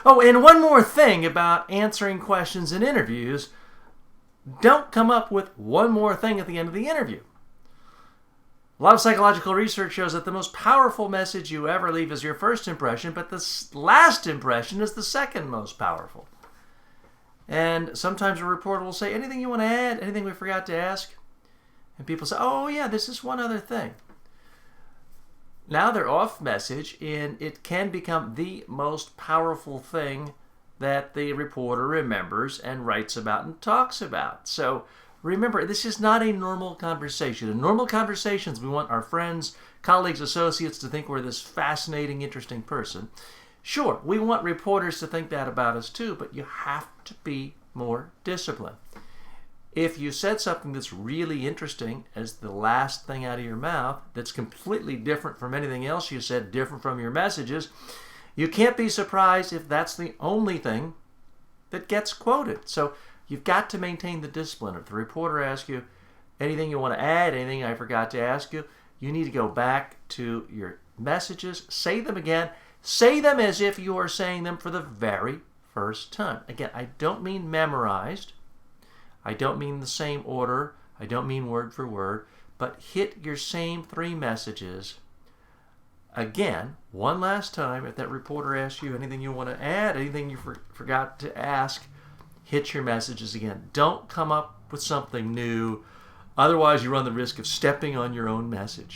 Oh, and one more thing about answering questions in interviews. Don't come up with one more thing at the end of the interview. A lot of psychological research shows that the most powerful message you ever leave is your first impression, but the last impression is the second most powerful. And sometimes a reporter will say, anything you want to add? Anything we forgot to ask? And people say, oh yeah, this is one other thing. Now they're off message, and it can become the most powerful thing that the reporter remembers and writes about and talks about. So remember, this is not a normal conversation. In normal conversations, we want our friends, colleagues, associates to think we're this fascinating, interesting person. Sure, we want reporters to think that about us too, but you have to be more disciplined. If you said something that's really interesting as the last thing out of your mouth, that's completely different from anything else you said, different from your messages, you can't be surprised if that's the only thing that gets quoted. So you've got to maintain the discipline. If the reporter asks you anything you want to add, anything I forgot to ask you, you need to go back to your messages, say them again, say them as if you are saying them for the very first time. Again, I don't mean memorized. I don't mean the same order. I don't mean word for word, but hit your same 3 messages again, one last time. If that reporter asks you anything you want to add, anything you forgot to ask, hit your messages again. Don't come up with something new. Otherwise, you run the risk of stepping on your own message.